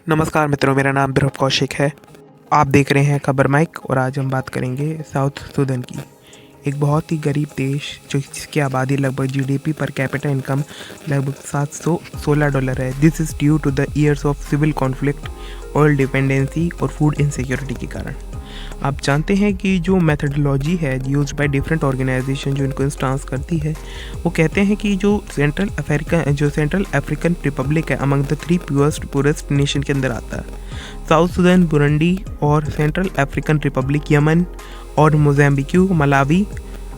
नमस्कार मित्रों, मेरा नाम ध्रुव कौशिक है। आप देख रहे हैं खबर माइक और आज हम बात करेंगे साउथ सूडान की। एक बहुत ही गरीब देश जो जिसकी आबादी लगभग जीडीपी पर कैपिटा इनकम लगभग $716 है। This is due to the years of civil conflict, oil dependency और फूड इनसिक्योरिटी के कारण। आप जानते हैं कि जो मेथडोलॉजी है यूज्ड बाय डिफरेंट ऑर्गेनाइजेशन जो इनको इंस्टांस करती है, वो कहते हैं कि जो सेंट्रल अफ्रीकन रिपब्लिक है अमंग द 3 पुअरेस्ट नेशन के अंदर आता है। साउथ सूडान, बुरुंडी और सेंट्रल अफ्रीकन रिपब्लिक, यमन और Mozambique, Malawi,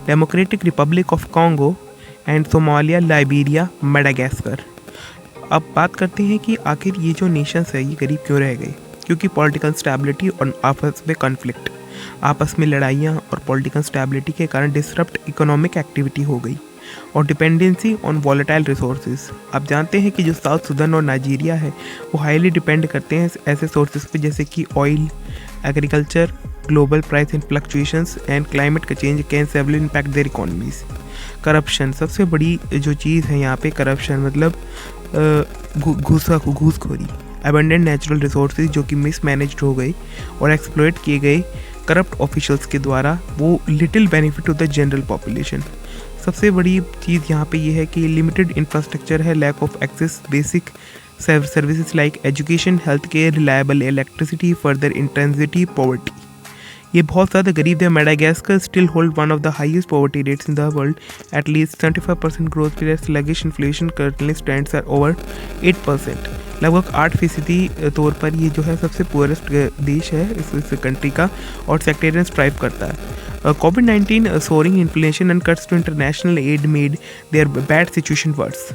democratic Republic of Congo and Somalia, Liberia, Madagascar. अब बात करते हैं कि आखिर ये जो नेशंस है ये गरीब क्यों रह गए। क्योंकि पॉलिटिकल स्टेबिलिटी और आपस में कॉन्फ्लिक्ट, आपस में लड़ाइयाँ और पॉलिटिकल स्टेबिलिटी के कारण डिसरप्ट इकोनॉमिक एक्टिविटी हो गई और डिपेंडेंसी ऑन वॉलेटाइल रिसोर्सेज। आप जानते हैं कि जो साउथ सूडान और नाइजीरिया है वो हाईली डिपेंड करते हैं ऐसे सोर्सेज पे जैसे कि oil, agriculture, global price in fluctuations and climate का change can severely impact their economies. Corruption सबसे बड़ी जो चीज़ है यहाँ पे, करप्शन मतलब घूसखोरी। अबंडेंट नेचुरल रिसोर्सेज जो कि मिसमैनेज्ड हो गए और एक्सप्लॉइट किए गए करप्ट ऑफिशियल्स के द्वारा, वो little benefit to the general population. सबसे बड़ी चीज़ यहाँ पे ये है कि लिमिटेड इंफ्रास्ट्रक्चर है, lack of access basic services like education, health care, reliable electricity, further intensity poverty. ये बहुत ज़्यादा गरीब है। Madagascar still hold one of the highest poverty rates in the world, at least 75% growth rate, sluggish inflation currently stands at over 8%। लगभग 8% तौर पर ये जो है सबसे पुअरेस्ट देश है इस कंट्री का और सेक्टेरियन स्ट्राइव करता है। कोविड-19 soaring inflation and cuts to international aid made their bad situation worse.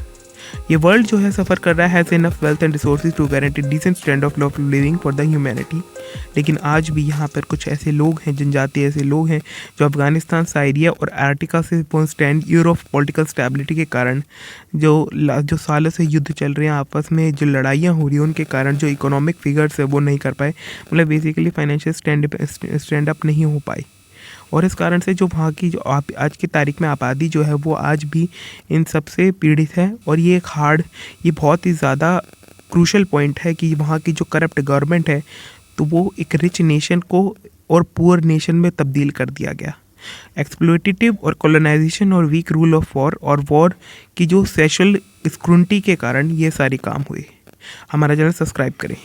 ये वर्ल्ड जो है सफ़र कर रहा है, has enough wealth and resources to guarantee decent standard of living for the humanity. लेकिन आज भी यहाँ पर कुछ ऐसे लोग हैं, जनजाति ऐसे लोग हैं जो अफगानिस्तान, साइरिया और आर्टिका से stand year of political stability के कारण, जो सालों से युद्ध चल रहे हैं आपस में, जो लड़ाइयाँ हो रही हैं उनके कारण जो इकोनॉमिक फिगर्स है वो नहीं कर पाए, मतलब बेसिकली फाइनेंशियल स्टैंड अप नहीं हो पाए। और इस कारण से जो वहाँ की जो आज की तारीख में आबादी जो है वो आज भी इन सब से पीड़ित है। और ये ये बहुत ही ज़्यादा क्रूशल पॉइंट है कि वहाँ की जो करप्ट गवर्नमेंट है तो वो एक रिच नेशन को और पुअर नेशन में तब्दील कर दिया गया। एक्सप्लॉयटेटिव और कॉलोनाइजेशन और वीक रूल ऑफ वॉर की जो सेशल स्क्रूटिनी के कारण ये सारे काम हुए। हमारा चैनल सब्सक्राइब करें।